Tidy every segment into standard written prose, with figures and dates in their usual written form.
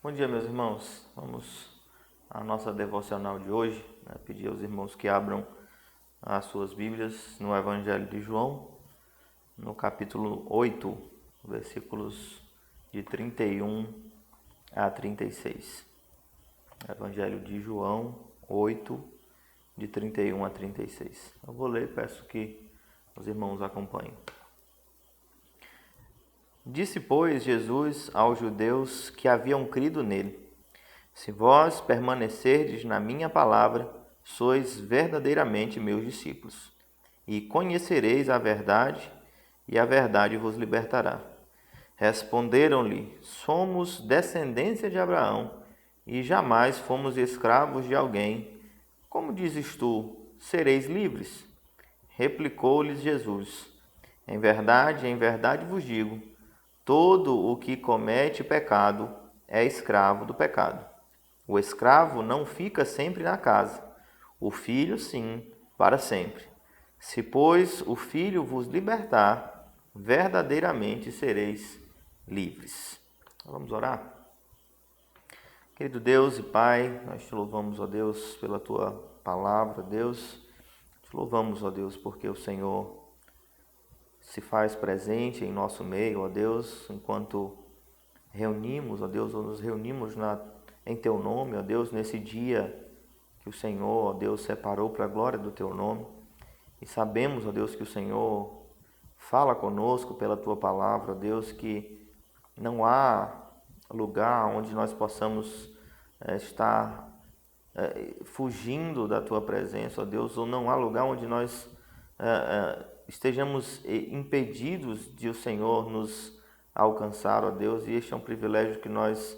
Bom dia, meus irmãos. Vamos à nossa devocional de hoje. Pedir aos irmãos que abram as suas Bíblias no Evangelho de João, no capítulo 8, versículos de 31 a 36. Evangelho de João 8, de 31 a 36. Eu vou ler e peço que os irmãos acompanhem. Disse, pois, Jesus aos judeus que haviam crido nele: Se vós permanecerdes na minha palavra, sois verdadeiramente meus discípulos, e conhecereis a verdade, e a verdade vos libertará. Responderam-lhe: Somos descendência de Abraão, e jamais fomos escravos de alguém. Como dizes tu, sereis livres? Replicou-lhes Jesus: em verdade vos digo, todo o que comete pecado é escravo do pecado. O escravo não fica sempre na casa, o filho, sim, para sempre. Se, pois, o filho vos libertar, verdadeiramente sereis livres. Vamos orar? Querido Deus e Pai, nós te louvamos, ó Deus, pela tua palavra, Deus. Te louvamos, ó Deus, porque o Senhor se faz presente em nosso meio, ó Deus, enquanto reunimos, ó Deus, ou nos reunimos em Teu nome, ó Deus, nesse dia que o Senhor, ó Deus, separou para a glória do Teu nome. E sabemos, ó Deus, que o Senhor fala conosco pela Tua palavra, ó Deus, que não há lugar onde nós possamos estar fugindo da Tua presença, ó Deus, ou não há lugar onde nós estejamos impedidos de o Senhor nos alcançar, ó Deus, e este é um privilégio que nós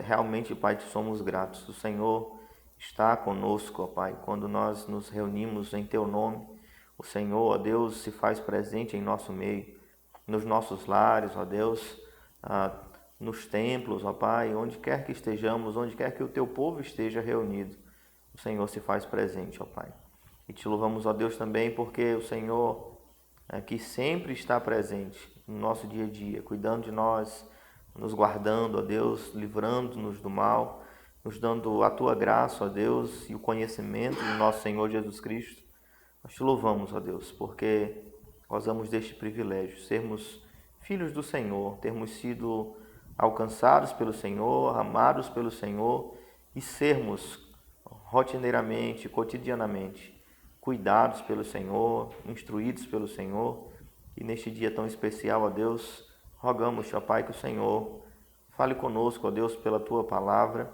realmente, Pai, te somos gratos. O Senhor está conosco, ó Pai, quando nós nos reunimos em Teu nome. O Senhor, ó Deus, se faz presente em nosso meio, nos nossos lares, ó Deus, nos templos, ó Pai, onde quer que estejamos, onde quer que o Teu povo esteja reunido, o Senhor se faz presente, ó Pai. E te louvamos, ó Deus, também porque o Senhor que sempre está presente no nosso dia a dia, cuidando de nós, nos guardando, ó Deus, livrando-nos do mal, nos dando a Tua graça, ó Deus, e o conhecimento do nosso Senhor Jesus Cristo. Nós te louvamos, ó Deus, porque gozamos deste privilégio, sermos filhos do Senhor, termos sido alcançados pelo Senhor, amados pelo Senhor e sermos rotineiramente, cotidianamente, cuidados pelo Senhor, instruídos pelo Senhor. E neste dia tão especial, ó Deus, rogamos-te, ó Pai, que o Senhor fale conosco, ó Deus, pela Tua palavra,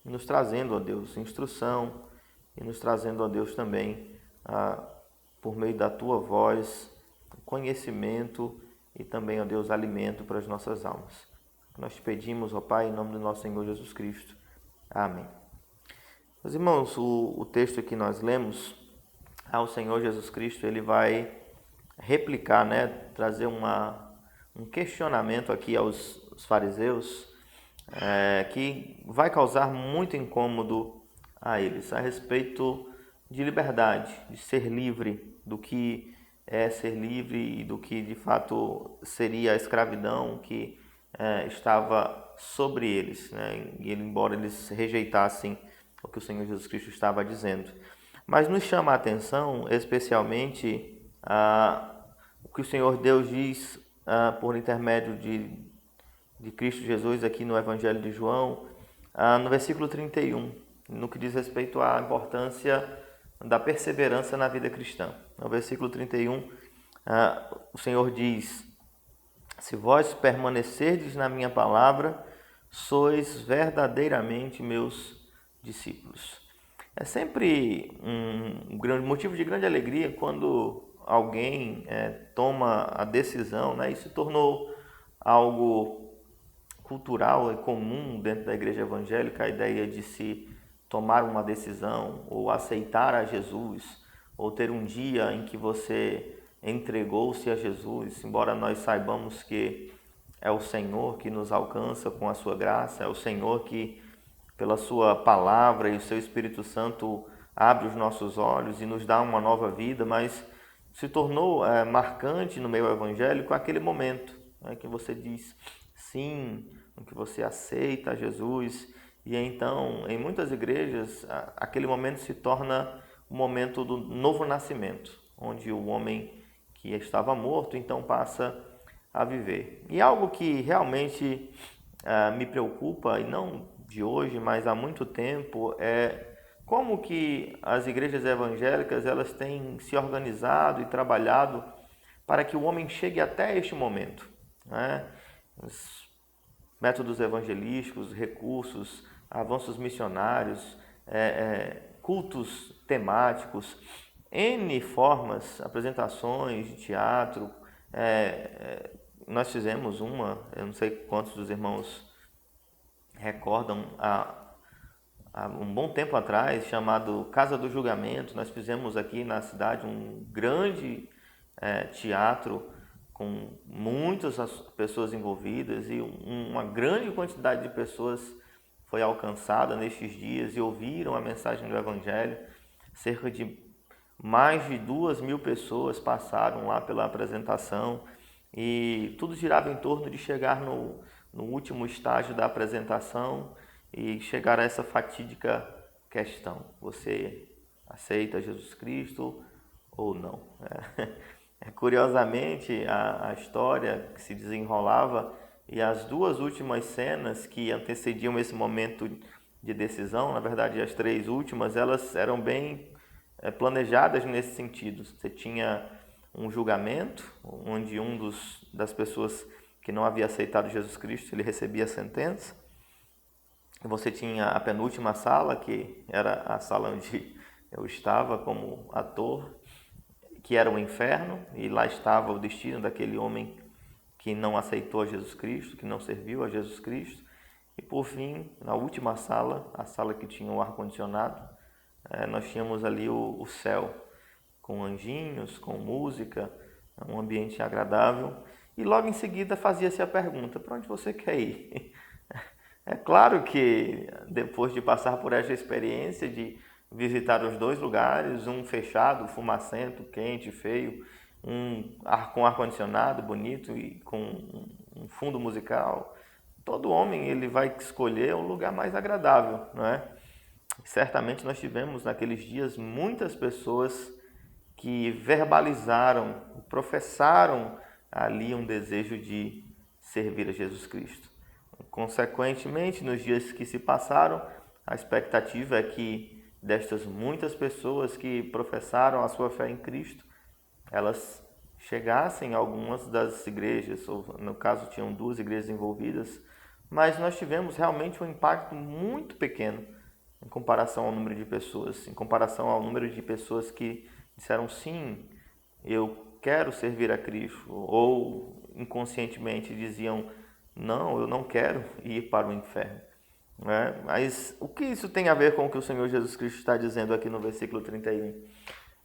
nos trazendo, ó Deus, instrução e nos trazendo, ó Deus, também, por meio da Tua voz, conhecimento e também, ó Deus, alimento para as nossas almas. Nós te pedimos, ó Pai, em nome do nosso Senhor Jesus Cristo. Amém. Meus irmãos, o texto que nós lemos, ao Senhor Jesus Cristo, ele vai replicar, trazer um questionamento aqui aos fariseus, que vai causar muito incômodo a eles, a respeito de liberdade, de ser livre, do que é ser livre e do que de fato seria a escravidão que estava sobre eles, e embora eles rejeitassem o que o Senhor Jesus Cristo estava dizendo. Mas nos chama a atenção, especialmente, o que o Senhor Deus diz por intermédio de Cristo Jesus aqui no Evangelho de João, no versículo 31, no que diz respeito à importância da perseverança na vida cristã. No versículo 31, o Senhor diz: Se vós permanecerdes na minha palavra, sois verdadeiramente meus discípulos. É sempre um grande motivo de grande alegria quando alguém toma a decisão, e se tornou algo cultural e comum dentro da igreja evangélica, a ideia de se tomar uma decisão ou aceitar a Jesus, ou ter um dia em que você entregou-se a Jesus, embora nós saibamos que é o Senhor que nos alcança com a sua graça, é o Senhor que, pela sua palavra e o seu Espírito Santo, abre os nossos olhos e nos dá uma nova vida, mas se tornou marcante no meio evangélico aquele momento que você diz: sim, em que você aceita Jesus. E então, em muitas igrejas, aquele momento se torna o momento do novo nascimento, onde o homem que estava morto então passa a viver. E algo que realmente me preocupa, e não de hoje, mas há muito tempo, é como que as igrejas evangélicas elas têm se organizado e trabalhado para que o homem chegue até este momento, né? Os métodos evangelísticos, recursos, avanços missionários, cultos temáticos, N formas, apresentações de teatro. Nós fizemos eu não sei quantos dos irmãos recordam, há um bom tempo atrás, chamado Casa do Julgamento. Nós fizemos aqui na cidade um grande teatro com muitas pessoas envolvidas e uma grande quantidade de pessoas foi alcançada nestes dias e ouviram a mensagem do Evangelho. Cerca de mais de 2.000 pessoas passaram lá pela apresentação e tudo girava em torno de chegar no último estágio da apresentação e chegar a essa fatídica questão: você aceita Jesus Cristo ou não? Curiosamente, a história que se desenrolava e as duas últimas cenas que antecediam esse momento de decisão, na verdade as três últimas, elas eram bem planejadas nesse sentido. Você tinha um julgamento, onde das pessoas que não havia aceitado Jesus Cristo, ele recebia a sentença. Você tinha a penúltima sala, que era a sala onde eu estava como ator, que era o inferno, e lá estava o destino daquele homem que não aceitou a Jesus Cristo, que não serviu a Jesus Cristo. E por fim, na última sala, a sala que tinha o ar-condicionado, nós tínhamos ali o céu, com anjinhos, com música, um ambiente agradável. E logo em seguida fazia-se a pergunta: para onde você quer ir? É claro que depois de passar por essa experiência de visitar os dois lugares, um fechado, fumacento, quente, feio, com ar-condicionado bonito e com um fundo musical, todo homem ele vai escolher um lugar mais agradável, não é? Certamente nós tivemos naqueles dias muitas pessoas que verbalizaram, professaram ali um desejo de servir a Jesus Cristo. Consequentemente, nos dias que se passaram, a expectativa é que destas muitas pessoas que professaram a sua fé em Cristo, elas chegassem a algumas das igrejas, ou no caso tinham 2 igrejas envolvidas, mas nós tivemos realmente um impacto muito pequeno em comparação ao número de pessoas, em comparação ao número de pessoas que disseram sim, eu quero servir a Cristo, ou inconscientemente diziam não, eu não quero ir para o inferno. Mas o que isso tem a ver com o que o Senhor Jesus Cristo está dizendo aqui no versículo 31?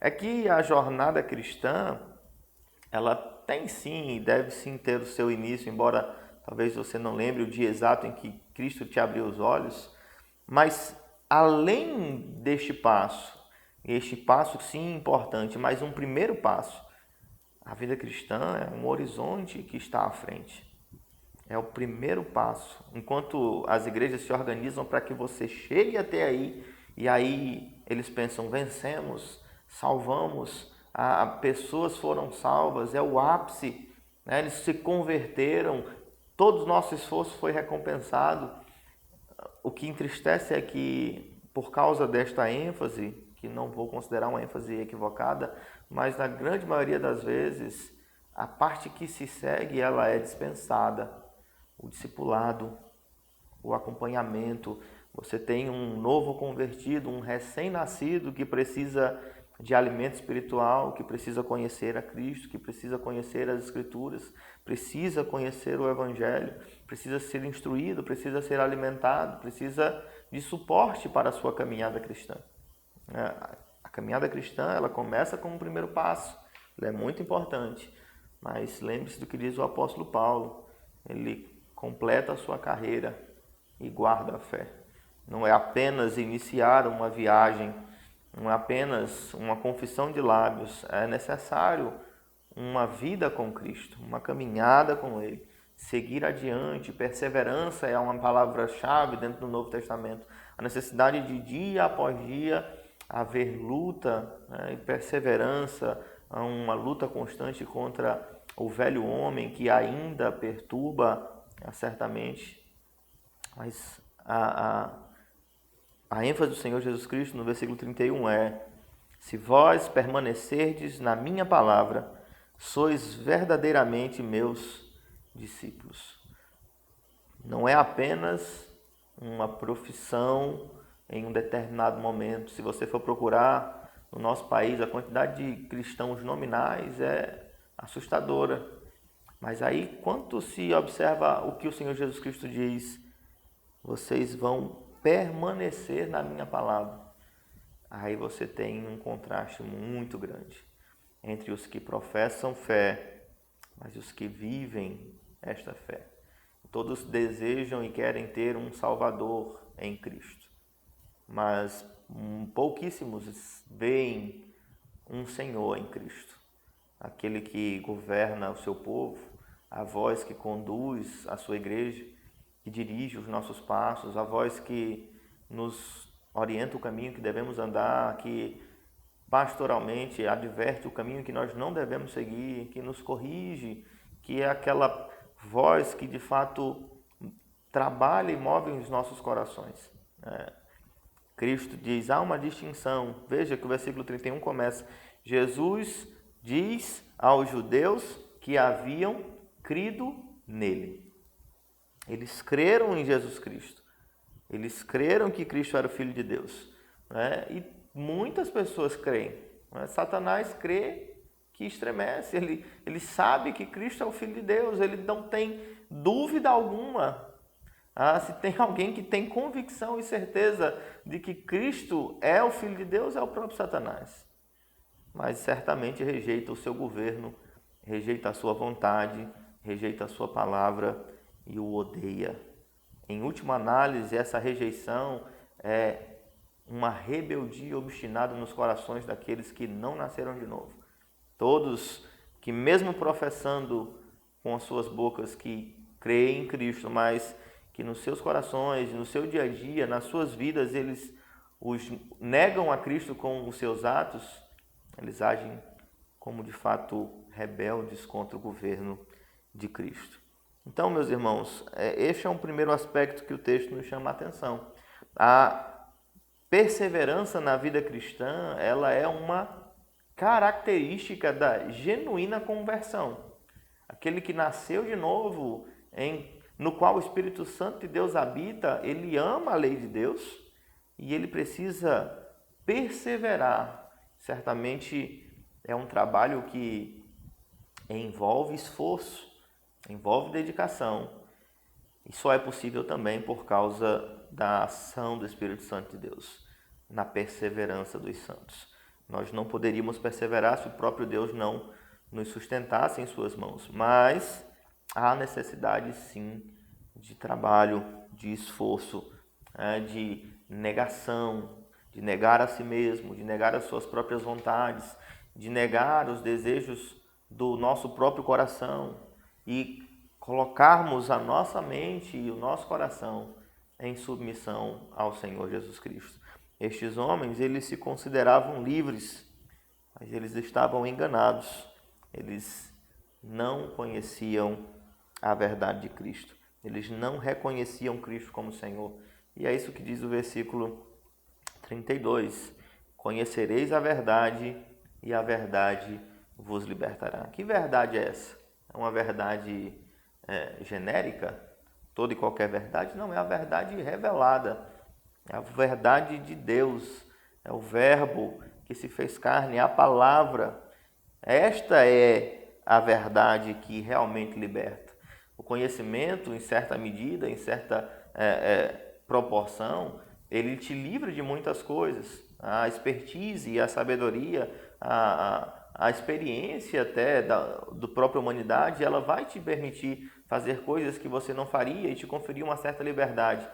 É que a jornada cristã, ela tem sim e deve sim ter o seu início, embora talvez você não lembre o dia exato em que Cristo te abriu os olhos, mas além deste passo, este passo sim importante, mas um primeiro passo, a vida cristã é um horizonte que está à frente. É o primeiro passo. Enquanto as igrejas se organizam para que você chegue até aí, e aí eles pensam, vencemos, salvamos, pessoas foram salvas, é o ápice, né? Eles se converteram, todo o nosso esforço foi recompensado. O que entristece é que, por causa desta ênfase, que não vou considerar uma ênfase equivocada, mas na grande maioria das vezes, a parte que se segue, ela é dispensada. O discipulado, o acompanhamento. Você tem um novo convertido, um recém-nascido que precisa de alimento espiritual, que precisa conhecer a Cristo, que precisa conhecer as Escrituras, precisa conhecer o Evangelho, precisa ser instruído, precisa ser alimentado, precisa de suporte para a sua caminhada cristã. A caminhada cristã, ela começa com um primeiro passo, ela é muito importante, mas lembre-se do que diz o apóstolo Paulo, ele completa a sua carreira e guarda a fé. Não é apenas iniciar uma viagem, não é apenas uma confissão de lábios, é necessário uma vida com Cristo, uma caminhada com Ele. seguir adiante. Perseverança é uma palavra-chave dentro do Novo Testamento. A necessidade de dia após dia haver luta, né, e perseverança, uma luta constante contra o velho homem que ainda perturba certamente. Mas a ênfase do Senhor Jesus Cristo no versículo 31 é: se vós permanecerdes na minha palavra, sois verdadeiramente meus discípulos. Não é apenas uma profissão em um determinado momento. Se você for procurar no nosso país, a quantidade de cristãos nominais é assustadora. Mas aí, quando se observa o que o Senhor Jesus Cristo diz, vocês vão permanecer na minha palavra. Aí você tem um contraste muito grande entre os que professam fé, mas os que vivem esta fé. Todos desejam e querem ter um Salvador em Cristo, mas pouquíssimos veem um Senhor em Cristo, aquele que governa o seu povo, a voz que conduz a sua igreja, que dirige os nossos passos, a voz que nos orienta o caminho que devemos andar, que pastoralmente adverte o caminho que nós não devemos seguir, que nos corrige, que é aquela voz que de fato trabalha e move os nossos corações. Cristo diz, há uma distinção. Veja que o versículo 31 começa: Jesus diz aos judeus que haviam crido nele. Eles creram em Jesus Cristo. Eles creram que Cristo era o Filho de Deus. E muitas pessoas creem. Satanás crê que estremece. Ele sabe que Cristo é o Filho de Deus. Ele não tem dúvida alguma. Se tem alguém que tem convicção e certeza de que Cristo é o Filho de Deus, é o próprio Satanás. Mas certamente rejeita o seu governo, rejeita a sua vontade, rejeita a sua palavra e o odeia. Em última análise, essa rejeição é uma rebeldia obstinada nos corações daqueles que não nasceram de novo. Todos que, mesmo professando com as suas bocas que creem em Cristo, mas que nos seus corações, no seu dia a dia, nas suas vidas, eles os negam a Cristo com os seus atos, eles agem como de fato rebeldes contra o governo de Cristo. Então, meus irmãos, este é um primeiro aspecto que o texto nos chama a atenção. A perseverança na vida cristã, ela é uma característica da genuína conversão. Aquele que nasceu de novo, no qual o Espírito Santo de Deus habita, ele ama a lei de Deus e ele precisa perseverar. Certamente é um trabalho que envolve esforço, envolve dedicação, e só é possível também por causa da ação do Espírito Santo de Deus, na perseverança dos santos. Nós não poderíamos perseverar se o próprio Deus não nos sustentasse em suas mãos, mas há necessidade sim de trabalho, de esforço, de negação, de negar a si mesmo, de negar as suas próprias vontades, de negar os desejos do nosso próprio coração e colocarmos a nossa mente e o nosso coração em submissão ao Senhor Jesus Cristo. Estes homens, eles se consideravam livres, mas eles estavam enganados. Eles não conheciam a verdade de Cristo. Eles não reconheciam Cristo como Senhor. E é isso que diz o versículo 32. Conhecereis a verdade e a verdade vos libertará. Que verdade é essa? É uma verdade genérica? Toda e qualquer verdade? Não, é a verdade revelada. É a verdade de Deus. É o verbo que se fez carne, é a palavra. Esta é a verdade que realmente liberta. O conhecimento, em certa medida, em certa proporção, ele te livra de muitas coisas. A expertise e a sabedoria, a experiência até da própria humanidade, ela vai te permitir fazer coisas que você não faria e te conferir uma certa liberdade.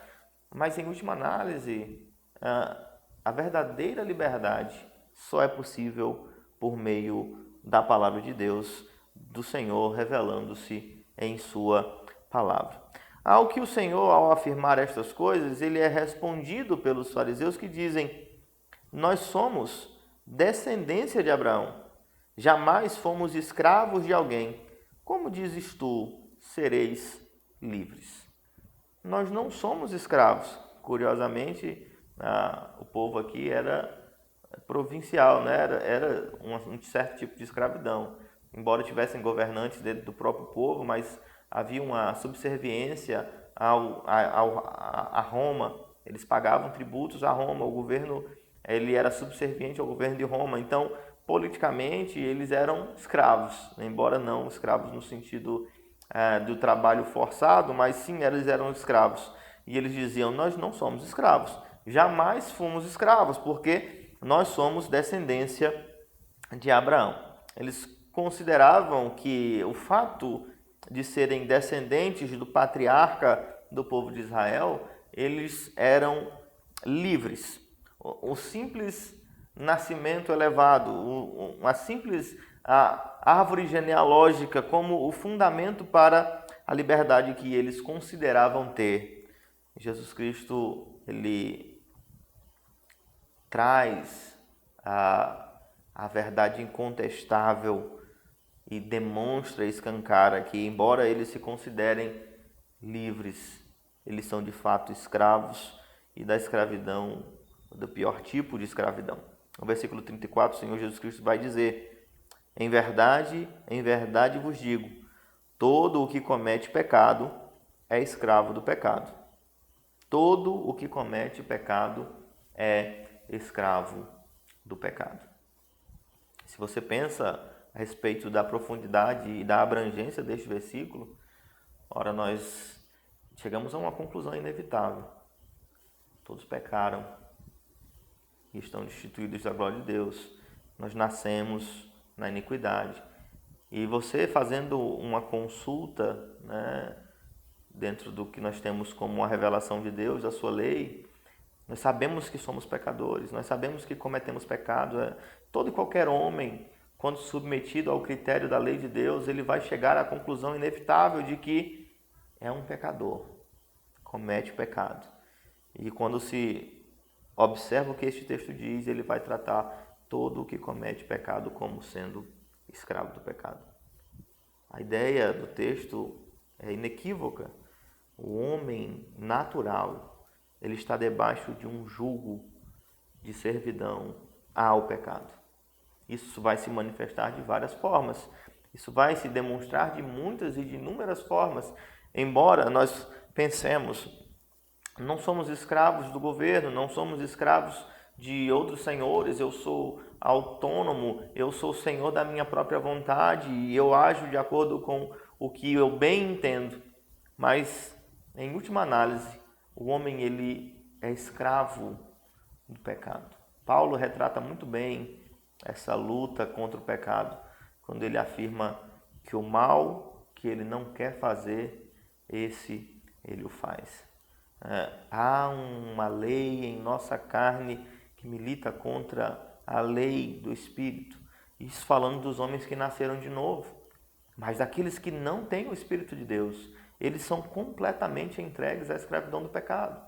Mas, em última análise, a verdadeira liberdade só é possível por meio da palavra de Deus, do Senhor revelando-se em sua palavra. Ao que o Senhor, ao afirmar estas coisas, ele é respondido pelos fariseus que dizem: nós somos descendência de Abraão, jamais fomos escravos de alguém. Como dizes tu, sereis livres? Nós não somos escravos. Curiosamente, o povo aqui era provincial, né? Era um certo tipo de escravidão. Embora tivessem governantes dentro do próprio povo, mas havia uma subserviência a Roma. Eles pagavam tributos a Roma, o governo ele era subserviente ao governo de Roma. Então, politicamente, eles eram escravos, embora não escravos no sentido do trabalho forçado, mas sim, eles eram escravos. E eles diziam: nós não somos escravos, jamais fomos escravos, porque nós somos descendência de Abraão. Eles consideravam que o fato de serem descendentes do patriarca do povo de Israel, eles eram livres. O simples nascimento elevado, uma simples árvore genealógica como o fundamento para a liberdade que eles consideravam ter. Jesus Cristo, ele traz a verdade incontestável e demonstra, escancara que, embora eles se considerem livres, eles são de fato escravos, e da escravidão, do pior tipo de escravidão. No versículo 34, o Senhor Jesus Cristo vai dizer: em verdade vos digo, todo o que comete pecado é escravo do pecado. Todo o que comete pecado é escravo do pecado. Se você pensa a respeito da profundidade e da abrangência deste versículo, ora, nós chegamos a uma conclusão inevitável. Todos pecaram e estão destituídos da glória de Deus. Nós nascemos na iniquidade. E você fazendo uma consulta, né, dentro do que nós temos como a revelação de Deus, a sua lei, nós sabemos que somos pecadores, nós sabemos que cometemos pecado. Todo e qualquer homem, quando submetido ao critério da lei de Deus, ele vai chegar à conclusão inevitável de que é um pecador, comete pecado. E quando se observa o que este texto diz, ele vai tratar todo o que comete pecado como sendo escravo do pecado. A ideia do texto é inequívoca. O homem natural, ele está debaixo de um jugo de servidão ao pecado. Isso vai se manifestar de várias formas. Isso vai se demonstrar de muitas e de inúmeras formas. Embora nós pensemos, não somos escravos do governo, não somos escravos de outros senhores, eu sou autônomo, eu sou senhor da minha própria vontade e eu ajo de acordo com o que eu bem entendo. Mas, em última análise, o homem ele é escravo do pecado. Paulo retrata muito bem essa luta contra o pecado, quando ele afirma que o mal que ele não quer fazer, esse ele o faz. Há uma lei em nossa carne que milita contra a lei do Espírito. Isso falando dos homens que nasceram de novo. Mas daqueles que não têm o Espírito de Deus, eles são completamente entregues à escravidão do pecado.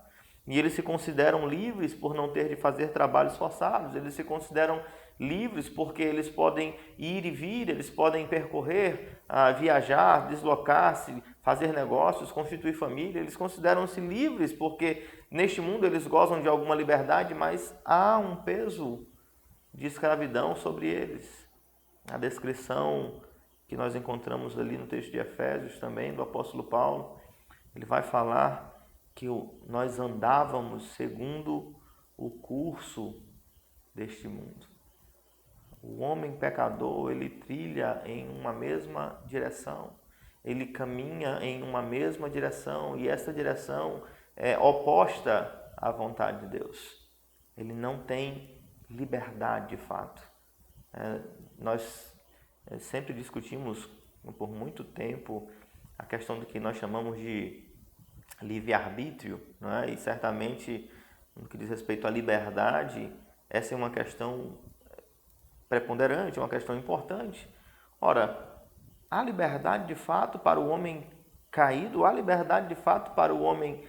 E eles se consideram livres por não ter de fazer trabalhos forçados. Eles se consideram livres porque eles podem ir e vir, eles podem percorrer, viajar, deslocar-se, fazer negócios, constituir família. Eles consideram-se livres porque neste mundo eles gozam de alguma liberdade, mas há um peso de escravidão sobre eles. A descrição que nós encontramos ali no texto de Efésios também, do apóstolo Paulo, ele vai falar que nós andávamos segundo o curso deste mundo. O homem pecador, ele trilha em uma mesma direção, ele caminha em uma mesma direção, e essa direção é oposta à vontade de Deus. Ele não tem liberdade de fato. Nós sempre discutimos por muito tempo a questão do que nós chamamos de livre-arbítrio, não é? E certamente, no que diz respeito à liberdade, essa é uma questão preponderante, é uma questão importante. Ora, há liberdade de fato para o homem caído, há liberdade de fato para o homem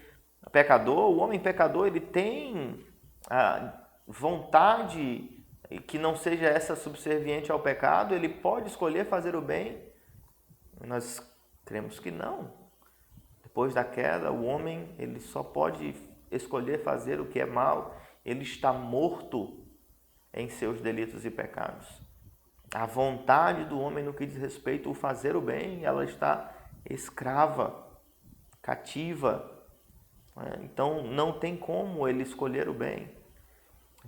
pecador. O homem pecador, ele tem a vontade que não seja essa subserviente ao pecado, ele pode escolher fazer o bem. Nós cremos que não. Depois da queda, o homem ele só pode escolher fazer o que é mal. Ele está morto em seus delitos e pecados. A vontade do homem no que diz respeito ao fazer o bem, ela está escrava, cativa. Então não tem como ele escolher o bem.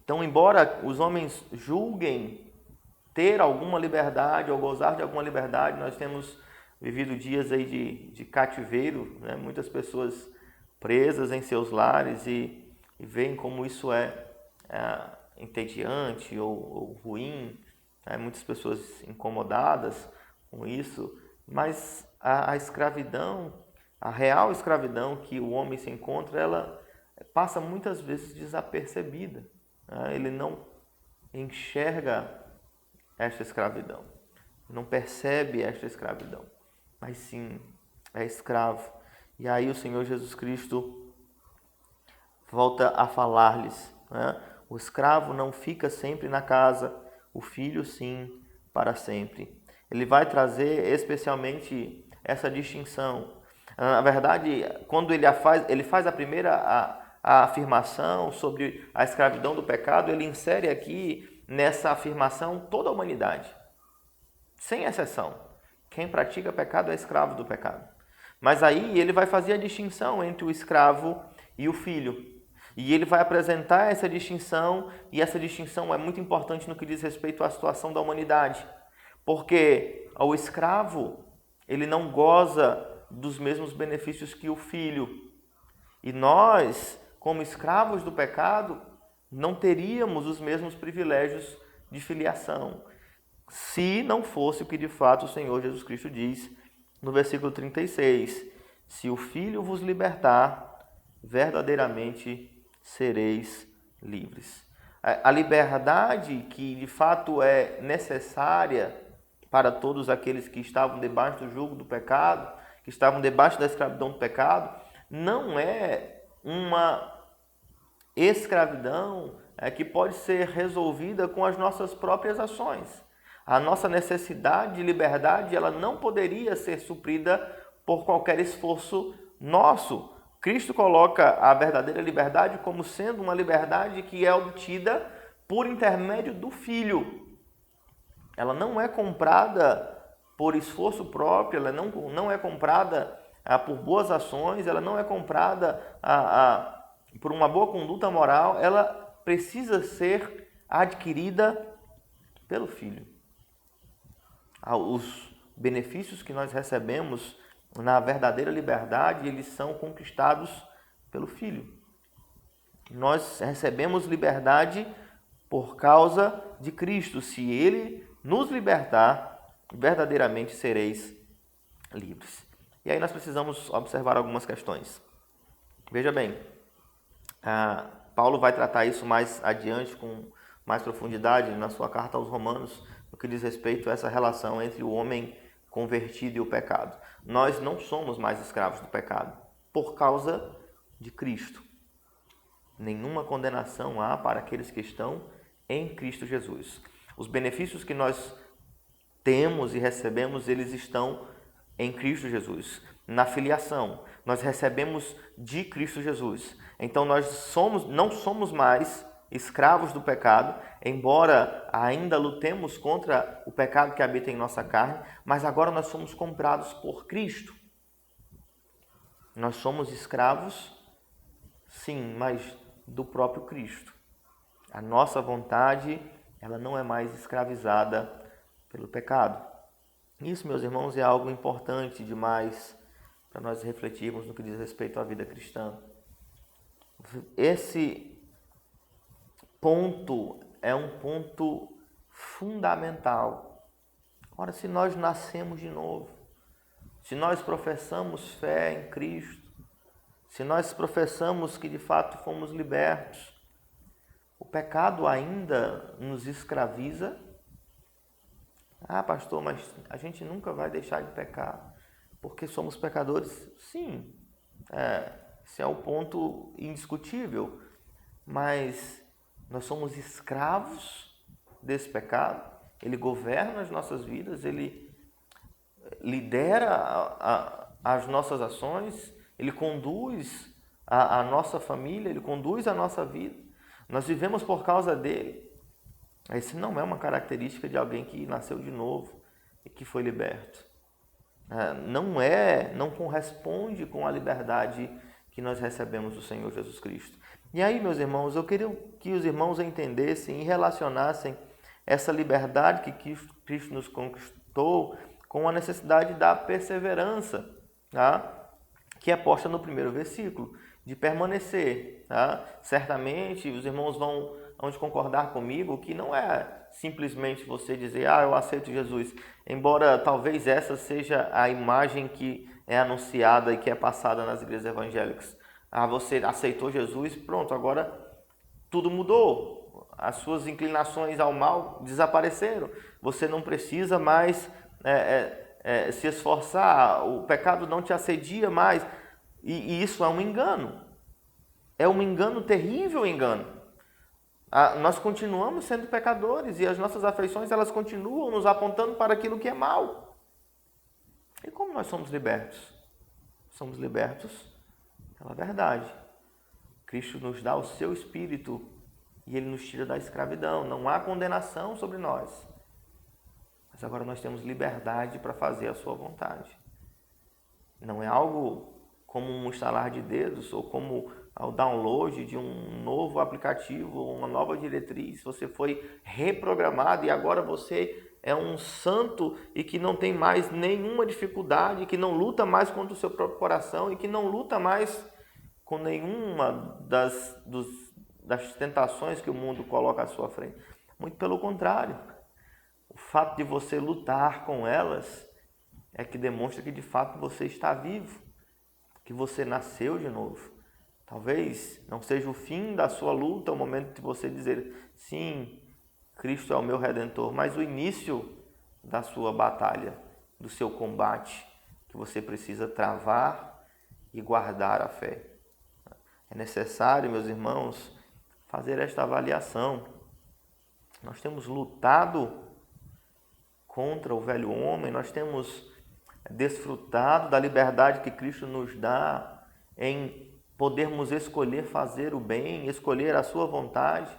Então, embora os homens julguem ter alguma liberdade ou gozar de alguma liberdade, nós temos vivido dias aí de cativeiro, né? Muitas pessoas presas em seus lares e veem como isso é entediante ou ruim, né? Muitas pessoas incomodadas com isso, mas a escravidão, a real escravidão que o homem se encontra, ela passa muitas vezes desapercebida. Ele não enxerga esta escravidão, não percebe esta escravidão, mas sim é escravo. E aí o Senhor Jesus Cristo volta a falar-lhes, né? O escravo não fica sempre na casa, o filho sim, para sempre. Ele vai trazer especialmente essa distinção. Na verdade, quando ele faz a primeira a afirmação sobre a escravidão do pecado, ele insere aqui nessa afirmação toda a humanidade, sem exceção. Quem pratica pecado é escravo do pecado. Mas aí ele vai fazer a distinção entre o escravo e o filho. E ele vai apresentar essa distinção, e essa distinção é muito importante no que diz respeito à situação da humanidade. Porque o escravo, ele não goza dos mesmos benefícios que o filho. E nós, como escravos do pecado, não teríamos os mesmos privilégios de filiação, se não fosse o que de fato o Senhor Jesus Cristo diz no versículo 36. Se o Filho vos libertar, verdadeiramente sereis livres. A liberdade que de fato é necessária para todos aqueles que estavam debaixo do jugo do pecado, que estavam debaixo da escravidão do pecado, não é uma escravidão que pode ser resolvida com as nossas próprias ações. A nossa necessidade de liberdade, ela não poderia ser suprida por qualquer esforço nosso. Cristo coloca a verdadeira liberdade como sendo uma liberdade que é obtida por intermédio do Filho. Ela não é comprada por esforço próprio, ela não é comprada por boas ações, ela não é comprada por uma boa conduta moral, ela precisa ser adquirida pelo Filho. Os benefícios que nós recebemos na verdadeira liberdade, eles são conquistados pelo Filho. Nós recebemos liberdade por causa de Cristo. Se Ele nos libertar, verdadeiramente sereis livres. E aí nós precisamos observar algumas questões. Veja bem, Paulo vai tratar isso mais adiante, com mais profundidade, na sua carta aos Romanos, no que diz respeito a essa relação entre o homem convertido e o pecado. Nós não somos mais escravos do pecado por causa de Cristo. Nenhuma condenação há para aqueles que estão em Cristo Jesus. Os benefícios que nós temos e recebemos, eles estão em Cristo Jesus. Na filiação, nós recebemos de Cristo Jesus. Então nós não somos mais escravos do pecado, embora ainda lutemos contra o pecado que habita em nossa carne, mas agora nós somos comprados por Cristo. Nós somos escravos, sim, mas do próprio Cristo. A nossa vontade, ela não é mais escravizada pelo pecado. Isso, meus irmãos, é algo importante demais para nós refletirmos no que diz respeito à vida cristã. Esse ponto é um ponto fundamental. Ora, se nós nascemos de novo, se nós professamos fé em Cristo, se nós professamos que de fato fomos libertos, o pecado ainda nos escraviza? Pastor, mas a gente nunca vai deixar de pecar. porque somos pecadores? Sim, esse é o ponto indiscutível, mas nós somos escravos desse pecado, ele governa as nossas vidas, ele lidera as nossas ações, ele conduz a nossa família, ele conduz a nossa vida, nós vivemos por causa dele. Esse não é uma característica de alguém que nasceu de novo e que foi liberto. Não corresponde com a liberdade que nós recebemos do Senhor Jesus Cristo. E aí, meus irmãos, eu queria que os irmãos entendessem e relacionassem essa liberdade que Cristo nos conquistou com a necessidade da perseverança, tá? Que é posta no primeiro versículo, de permanecer. Tá? Certamente os irmãos vão concordar comigo que não é simplesmente você dizer, eu aceito Jesus, embora talvez essa seja a imagem que é anunciada e que é passada nas igrejas evangélicas. Você aceitou Jesus, pronto, agora tudo mudou, as suas inclinações ao mal desapareceram, você não precisa mais se esforçar, o pecado não te assedia mais, e isso é um engano. É um engano, terrível engano. Nós continuamos sendo pecadores e as nossas afeições elas continuam nos apontando para aquilo que é mal. E como nós somos libertos? Somos libertos pela verdade. Cristo nos dá o seu Espírito e Ele nos tira da escravidão. Não há condenação sobre nós. Mas agora nós temos liberdade para fazer a sua vontade. Não é algo como um estalar de dedos ou como ao download de um novo aplicativo ou uma nova diretriz. Você foi reprogramado e agora você é um santo e que não tem mais nenhuma dificuldade, que não luta mais contra o seu próprio coração e que não luta mais com nenhuma das tentações que o mundo coloca à sua frente. Muito pelo contrário. O fato de você lutar com elas é que demonstra que de fato você está vivo, que você nasceu de novo. Talvez não seja o fim da sua luta, o momento de você dizer, sim, Cristo é o meu Redentor, mas o início da sua batalha, do seu combate, que você precisa travar e guardar a fé. É necessário, meus irmãos, fazer esta avaliação. Nós temos lutado contra o velho homem, nós temos desfrutado da liberdade que Cristo nos dá em podermos escolher fazer o bem, escolher a sua vontade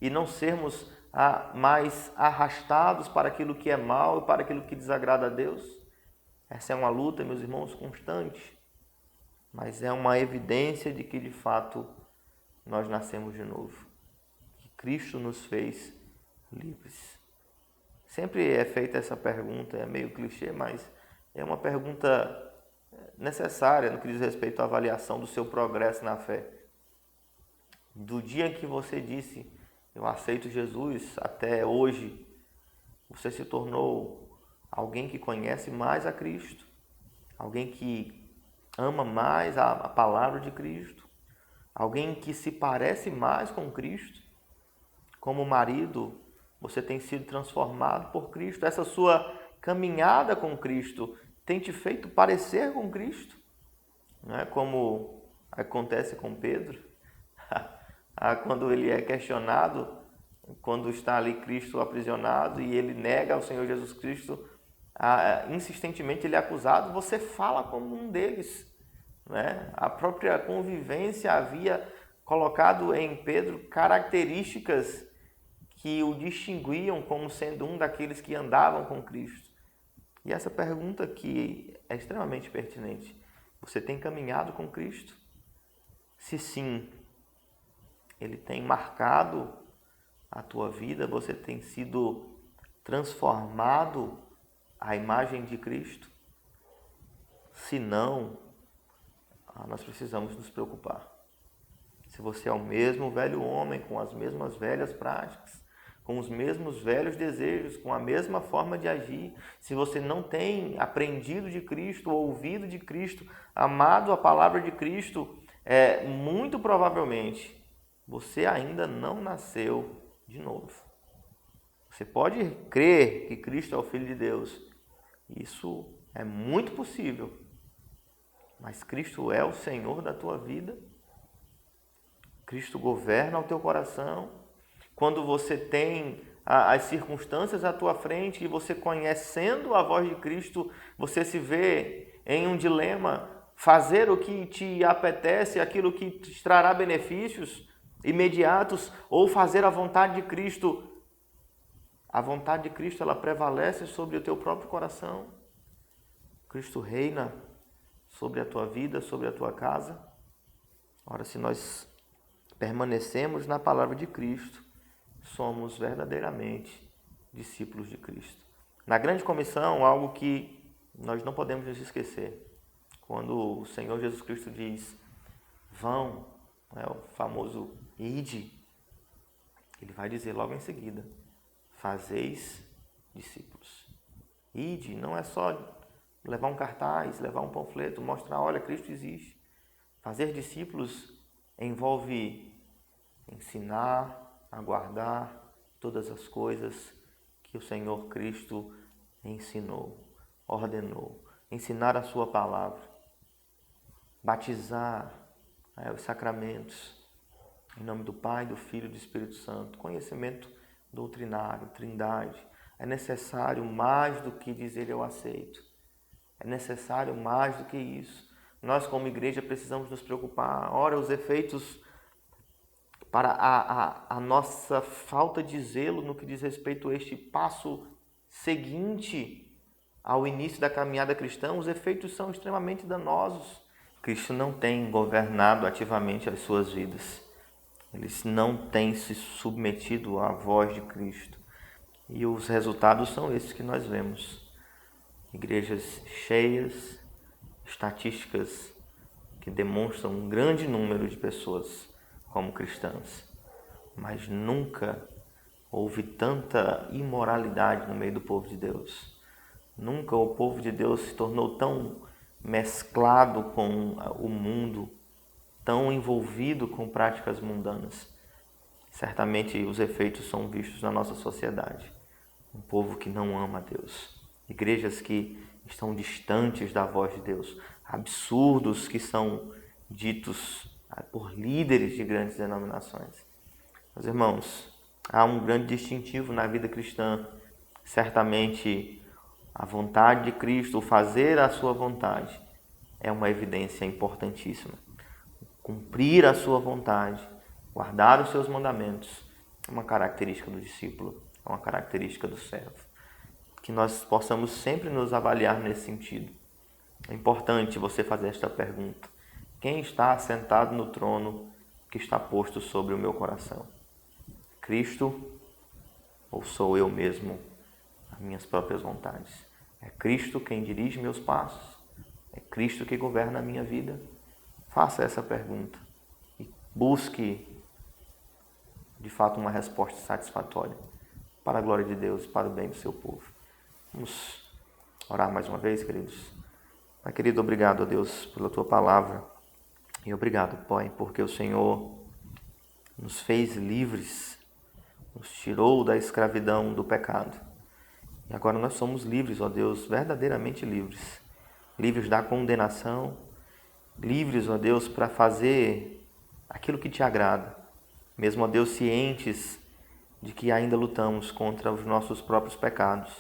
e não sermos mais arrastados para aquilo que é mal e para aquilo que desagrada a Deus. Essa é uma luta, meus irmãos, constante, mas é uma evidência de que de fato nós nascemos de novo, que Cristo nos fez livres. Sempre é feita essa pergunta, é meio clichê, mas é uma pergunta necessária no que diz respeito à avaliação do seu progresso na fé. Do dia em que você disse, eu aceito Jesus, até hoje, você se tornou alguém que conhece mais a Cristo, alguém que ama mais a palavra de Cristo, alguém que se parece mais com Cristo. Como marido, você tem sido transformado por Cristo. Essa sua caminhada com Cristo tem te feito parecer com Cristo, não é como acontece com Pedro, quando ele é questionado, quando está ali Cristo aprisionado e ele nega ao Senhor Jesus Cristo, insistentemente ele é acusado, você fala como um deles, não é? A própria convivência havia colocado em Pedro características que o distinguiam como sendo um daqueles que andavam com Cristo. E essa pergunta aqui é extremamente pertinente. Você tem caminhado com Cristo? Se sim, Ele tem marcado a tua vida? Você tem sido transformado à imagem de Cristo? Se não, nós precisamos nos preocupar. Se você é o mesmo velho homem, com as mesmas velhas práticas, com os mesmos velhos desejos, com a mesma forma de agir, se você não tem aprendido de Cristo, ouvido de Cristo, amado a palavra de Cristo, muito provavelmente você ainda não nasceu de novo. Você pode crer que Cristo é o Filho de Deus. Isso é muito possível, mas Cristo é o Senhor da tua vida. Cristo governa o teu coração. Quando você tem as circunstâncias à tua frente e você conhecendo a voz de Cristo, você se vê em um dilema: fazer o que te apetece, aquilo que te trará benefícios imediatos, ou fazer a vontade de Cristo. A vontade de Cristo, ela prevalece sobre o teu próprio coração. Cristo reina sobre a tua vida, sobre a tua casa. Ora, se nós permanecemos na palavra de Cristo, somos verdadeiramente discípulos de Cristo. Na grande comissão, algo que nós não podemos nos esquecer, quando o Senhor Jesus Cristo diz: vão, o famoso ide, ele vai dizer logo em seguida: fazeis discípulos. Ide não é só levar um cartaz, levar um panfleto, mostrar: olha, Cristo existe. Fazer discípulos envolve ensinar, aguardar todas as coisas que o Senhor Cristo ensinou, ordenou. Ensinar a sua palavra, batizar os sacramentos, em nome do Pai, do Filho e do Espírito Santo. Conhecimento doutrinário, trindade. É necessário mais do que dizer eu aceito. É necessário mais do que isso. Nós, como igreja, precisamos nos preocupar. Ora, os efeitos para a nossa falta de zelo no que diz respeito a este passo seguinte ao início da caminhada cristã, os efeitos são extremamente danosos. Cristo não tem governado ativamente as suas vidas. Eles não têm se submetido à voz de Cristo. E os resultados são esses que nós vemos. Igrejas cheias, estatísticas que demonstram um grande número de pessoas como cristãs. Mas nunca houve tanta imoralidade no meio do povo de Deus. Nunca o povo de Deus se tornou tão mesclado com o mundo, tão envolvido com práticas mundanas. Certamente os efeitos são vistos na nossa sociedade. Um povo que não ama a Deus. Igrejas que estão distantes da voz de Deus. Absurdos que são ditos por líderes de grandes denominações. Meus irmãos, há um grande distintivo na vida cristã. Certamente a vontade de Cristo, o fazer a sua vontade, é uma evidência importantíssima. Cumprir a sua vontade, guardar os seus mandamentos, é uma característica do discípulo, é uma característica do servo. Que nós possamos sempre nos avaliar nesse sentido. É importante você fazer esta pergunta: quem está sentado no trono que está posto sobre o meu coração? Cristo ou sou eu mesmo, as minhas próprias vontades? É Cristo quem dirige meus passos? É Cristo que governa a minha vida? Faça essa pergunta e busque, de fato, uma resposta satisfatória para a glória de Deus e para o bem do seu povo. Vamos orar mais uma vez, queridos. Pai querido, obrigado a Deus pela tua palavra e obrigado, Pai, porque o Senhor nos fez livres, nos tirou da escravidão do pecado. E agora nós somos livres, ó Deus, verdadeiramente livres. Livres da condenação, livres, ó Deus, para fazer aquilo que te agrada. Mesmo, ó Deus, cientes de que ainda lutamos contra os nossos próprios pecados.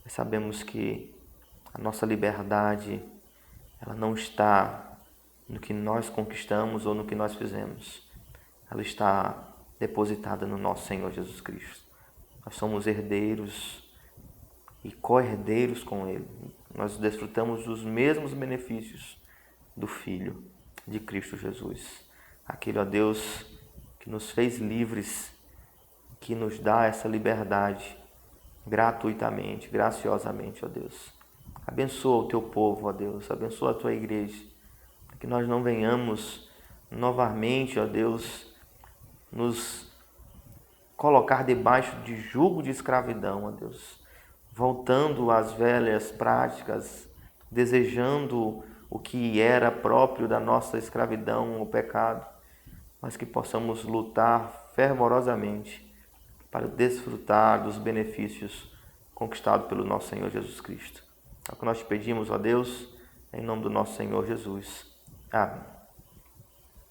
Mas sabemos que a nossa liberdade, ela não está no que nós conquistamos ou no que nós fizemos. Ela está depositada no nosso Senhor Jesus Cristo. Nós somos herdeiros e co-herdeiros com Ele. Nós desfrutamos dos mesmos benefícios do Filho de Cristo Jesus. Aquele, ó Deus, que nos fez livres, que nos dá essa liberdade gratuitamente, graciosamente, ó Deus. Abençoa o teu povo, ó Deus, abençoa a tua igreja, que nós não venhamos novamente, ó Deus, nos colocar debaixo de jugo de escravidão, ó Deus, voltando às velhas práticas, desejando o que era próprio da nossa escravidão, o pecado, mas que possamos lutar fervorosamente para desfrutar dos benefícios conquistados pelo nosso Senhor Jesus Cristo. É o que nós te pedimos, ó Deus, Em nome do nosso Senhor Jesus. Amém.